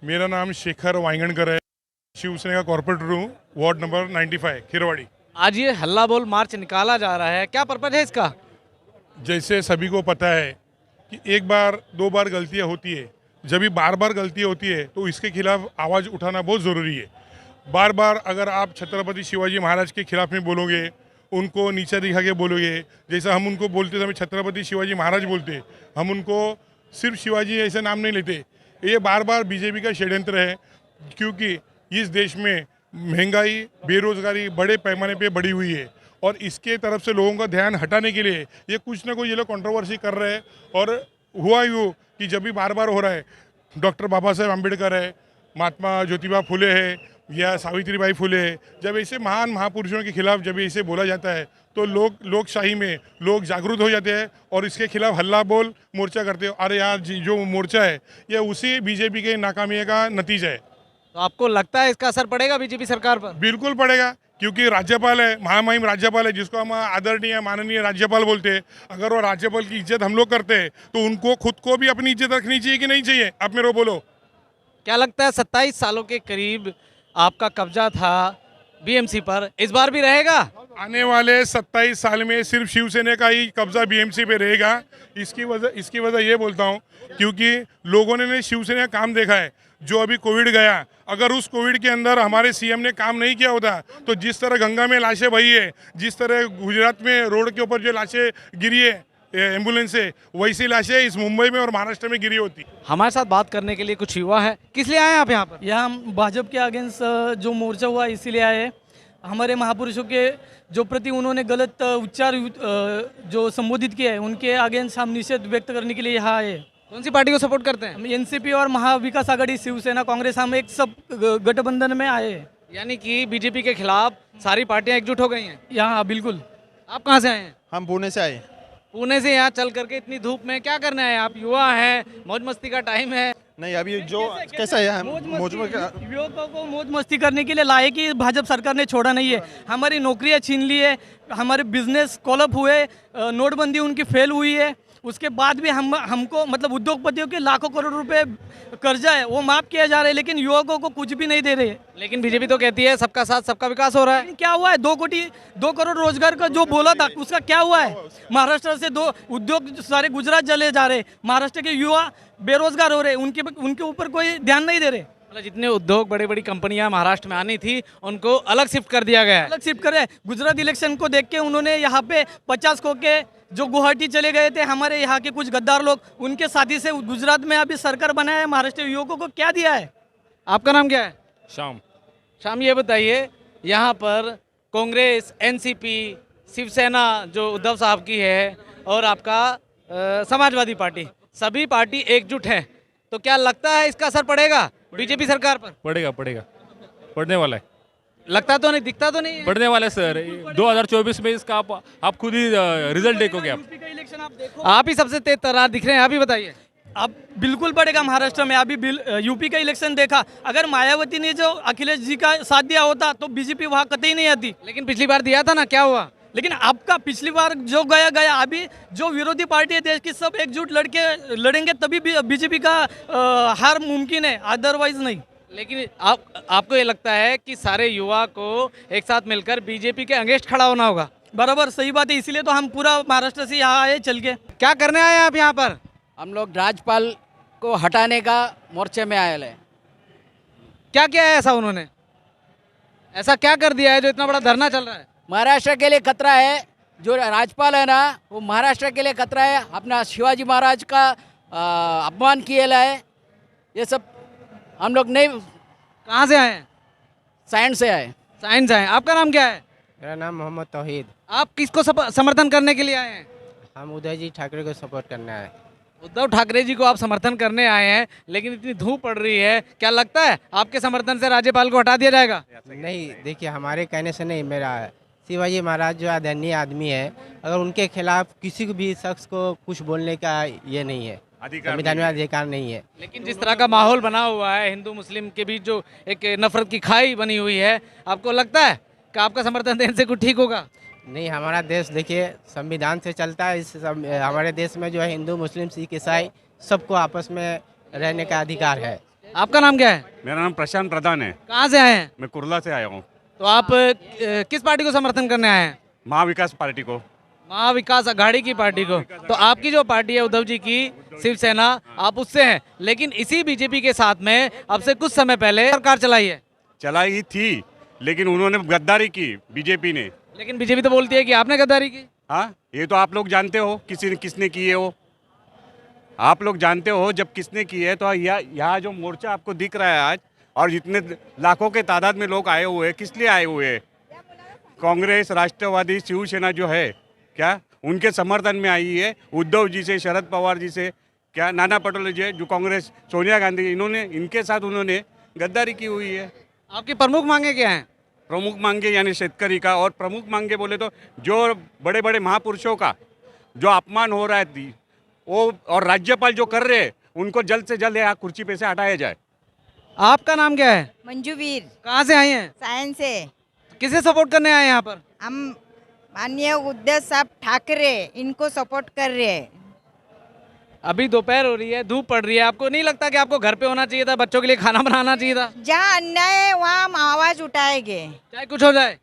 मेरा नाम शेखर वांगणकर है। शिवसेना का कॉर्पोरेटर हूँ, वार्ड नंबर 95 खिरवाड़ी। आज ये हल्ला बोल मार्च निकाला जा रहा है, क्या पर्पज है इसका? जैसे सभी को पता है कि एक बार दो बार गलतियाँ होती है, जब भी बार बार गलतियाँ होती है तो इसके खिलाफ आवाज़ उठाना बहुत ज़रूरी है। बार बार अगर आप छत्रपति शिवाजी महाराज के खिलाफ में बोलोगे, उनको नीचा दिखा के बोलोगे, जैसा हम उनको बोलते समय छत्रपति शिवाजी महाराज बोलते, हम उनको सिर्फ शिवाजी ऐसे नाम नहीं लेते। ये बार बार बीजेपी का षड्यंत्र है, क्योंकि इस देश में महंगाई, बेरोजगारी बड़े पैमाने पे बढ़ी हुई है और इसके तरफ से लोगों का ध्यान हटाने के लिए ये कुछ ना कुछ ये लोग कंट्रोवर्सी कर रहे हैं। और हुआ यूँ कि जब भी बार बार हो रहा है, डॉक्टर बाबा साहेब अम्बेडकर है, महात्मा ज्योतिबा फुले है या सावित्रीबाई फुले है, जब ऐसे महान महापुरुषों के खिलाफ जब ऐसे बोला जाता है तो लोकशाही में लोग जागरूक हो जाते हैं और इसके खिलाफ हल्ला बोल मोर्चा करते हैं। और यार जो मोर्चा है ये उसी बीजेपी के नाकामी का नतीजा है। तो आपको लगता है इसका असर पड़ेगा बीजेपी सरकार पर? बिल्कुल पड़ेगा, क्योंकि राज्यपाल है, महामहिम राज्यपाल है, जिसको हम आदरणीय माननीय राज्यपाल बोलते हैं। अगर वो राज्यपाल की इज्जत हम लोग करते हैं तो उनको खुद को भी अपनी इज्जत रखनी चाहिए कि नहीं चाहिए? आप मेरे को बोलो। क्या लगता है 27 सालों के करीब आपका कब्जा था बीएमसी पर, इस बार भी रहेगा? आने वाले 27 साल में सिर्फ शिवसेना का ही कब्जा बीएमसी पे रहेगा। इसकी वजह ये बोलता हूँ क्योंकि लोगों ने शिवसेना का काम देखा है। जो अभी कोविड गया, अगर उस कोविड के अंदर हमारे सीएम ने काम नहीं किया होता तो जिस तरह गंगा में लाशें बही है, जिस तरह गुजरात में रोड के ऊपर जो लाशें गिरी है एम्बुलेंस से, वैसी लाशें इस मुंबई में और महाराष्ट्र में गिरी होती। हमारे साथ बात करने के लिए कुछ युवा है, किस लिए आए हैं आप यहाँ पर? यहाँ हम भाजपा के अगेंस्ट जो मोर्चा हुआ इसीलिए आए हैं। हमारे महापुरुषों के जो प्रति उन्होंने गलत उच्चार जो संबोधित किया है उनके अगेंस्ट हम निषेध व्यक्त करने के लिए यहाँ आए हैं। कौन सी पार्टी को सपोर्ट करते हैं? हम एनसीपी और महाविकास आघाड़ी, शिवसेना, कांग्रेस, हम एक सब गठबंधन में आए हैं। यानी कि बीजेपी के खिलाफ सारी पार्टियां एकजुट हो गई हैं यहाँ बिल्कुल। आप कहाँ से आए हैं? हम पुणे से आए। पुणे से यहाँ चल करके इतनी धूप में क्या करने आए? आप युवा हैं, मौज मस्ती का टाइम है। नहीं, अभी जो कैसा है, हम मौज युवकों को मौज मस्ती करने के लिए लाए कि भाजपा सरकार ने छोड़ा नहीं है। हमारी नौकरियां छीन ली है, हमारे बिजनेस कॉलअप हुए, नोटबंदी उनकी फेल हुई है। उसके बाद भी हमको मतलब उद्योगपतियों के लाखों करोड़ रुपए कर्जा है वो माफ किया जा रहा है, लेकिन युवकों को कुछ भी नहीं दे रहे। लेकिन बीजेपी तो कहती है सबका साथ सबका विकास हो रहा है। क्या हुआ है? 2 करोड़ रोजगार का जो बोला था उसका क्या हुआ है? महाराष्ट्र से 2 उद्योग सारे गुजरात चले जा रहे, महाराष्ट्र के युवा बेरोजगार हो रहे, उनके ऊपर कोई ध्यान नहीं दे रहे। मतलब जितने उद्योग, बड़ी बड़ी कंपनियां महाराष्ट्र में आनी थी उनको अलग शिफ्ट कर दिया गया है। अलग शिफ्ट करे। गुजरात इलेक्शन को देख के उन्होंने यहाँ पे 50 को के जो गुवाहाटी चले गए थे हमारे यहाँ के कुछ गद्दार लोग, उनके साथी से गुजरात में अभी सरकार बनाया है। महाराष्ट्र युवकों को क्या दिया है? आपका नाम क्या है? शाम। शाम, ये बताइए यहाँ पर कांग्रेस, एनसीपी, शिवसेना जो उद्धव साहब की है और आपका समाजवादी पार्टी, सभी पार्टी एकजुट है, तो क्या लगता है इसका असर पड़ेगा बीजेपी सरकार पर? पड़ेगा, पड़ने वाला है। लगता तो नहीं, दिखता तो नहीं है। पड़ने वाला है सर। 2024 में इसका आप खुद ही रिजल्ट देखोगे। आप यूपी का इलेक्शन आप देखो, आप ही सबसे तेज तर्रार दिख रहे हैं, आप ही बताइए। अब बिल्कुल पड़ेगा महाराष्ट्र में। अभी यूपी का इलेक्शन देखा, अगर मायावती ने जो अखिलेश जी का साथ दिया होता तो बीजेपी वहाँ कतई नहीं आती। लेकिन पिछली बार दिया था ना, क्या हुआ? लेकिन आपका पिछली बार जो गया, अभी जो विरोधी पार्टी है देश की सब एकजुट लड़ेंगे तभी बीजेपी का हार मुमकिन है, अदरवाइज नहीं। लेकिन आपको ये लगता है कि सारे युवा को एक साथ मिलकर बीजेपी के अगेंस्ट खड़ा होना होगा? बराबर, सही बात है। इसीलिए तो हम पूरा महाराष्ट्र से यहाँ आए चल के। क्या करने आए आप यहाँ पर? हम लोग राज्यपाल को हटाने का मोर्चे में आए हैं। क्या किया है ऐसा उन्होंने? ऐसा क्या कर दिया है जो इतना बड़ा धरना चल रहा है? महाराष्ट्र के लिए खतरा है। जो राज्यपाल है ना, वो महाराष्ट्र के लिए खतरा है। अपना शिवाजी महाराज का अपमान किया है। ये सब हम लोग नहीं। कहाँ से आए हैं? साइंस से आए। साइंस आए। आपका नाम क्या है? मेरा नाम मोहम्मद तौहीद। आप किसको समर्थन करने के लिए आए हैं? हम उदय जी ठाकरे को सपोर्ट करने आए। उद्धव ठाकरे जी को आप समर्थन करने आए हैं, लेकिन इतनी धूप पड़ रही है, क्या लगता है आपके समर्थन से राज्यपाल को हटा दिया जाएगा? नहीं, देखिए, हमारे कहने से नहीं, मेरा शिवाजी महाराज जो आदरणीय आदमी है, अगर उनके खिलाफ किसी को भी शख्स को कुछ बोलने का ये नहीं है, संविधान में अधिकार नहीं है। लेकिन जिस तरह का माहौल बना हुआ है, हिंदू मुस्लिम के बीच जो एक नफरत की खाई बनी हुई है, आपको लगता है कि आपका समर्थन देने से कुछ ठीक होगा? नहीं, हमारा देश देखिए संविधान से चलता है। हमारे देश में जो है हिंदू, मुस्लिम, सिख, ईसाई सबको आपस में रहने का अधिकार है। आपका नाम क्या है? मेरा नाम प्रशांत प्रधान है। कहाँ से आए हैं? मैं कुर्ला से आया हूँ। तो आप किस पार्टी को समर्थन करने आए हैं? महाविकास पार्टी को। महाविकास अघाड़ी की पार्टी को। तो आपकी जो पार्टी है उद्धव जी की शिवसेना, आप उससे हैं, लेकिन इसी बीजेपी के साथ में अब से कुछ समय पहले सरकार चलाई है। चलाई थी, लेकिन उन्होंने गद्दारी की बीजेपी ने। लेकिन बीजेपी तो बोलती है कि आपने गद्दारी की। हाँ, ये तो आप लोग जानते हो किसने की है वो। आप लोग जानते हो जब किसने की है। तो यहाँ जो मोर्चा आपको दिख रहा है आज, और जितने लाखों के तादाद में लोग आए हुए हैं, किस लिए आए हुए हैं? कांग्रेस, राष्ट्रवादी, शिवसेना जो है क्या उनके समर्थन में आई है। उद्धव जी से, शरद पवार जी से, क्या नाना पटोले जी जो कांग्रेस, सोनिया गांधी, इनके साथ उन्होंने गद्दारी की हुई है। आपकी प्रमुख मांगे क्या हैं? प्रमुख मांगे यानी शेतकरी का, और प्रमुख मांगे बोले तो जो बड़े बड़े महापुरुषों का जो अपमान हो रहा है वो, और राज्यपाल जो कर रहे हैं उनको जल्द से जल्द यहाँ कुर्सी पे से हटाया जाए। आपका नाम क्या है? मंजूवीर कहाँ से आई हैं? सायंस से। किसे सपोर्ट करने आए हैं यहाँ पर? हम माननीय उद्धव साहब ठाकरे इनको सपोर्ट कर रहे हैं। अभी दोपहर हो रही है, धूप पड़ रही है, आपको नहीं लगता कि आपको घर पे होना चाहिए था, बच्चों के लिए खाना बनाना चाहिए था? जहाँ अन्याय है वहाँ हम आवाज उठाएंगे। चाहे कुछ हो जाए।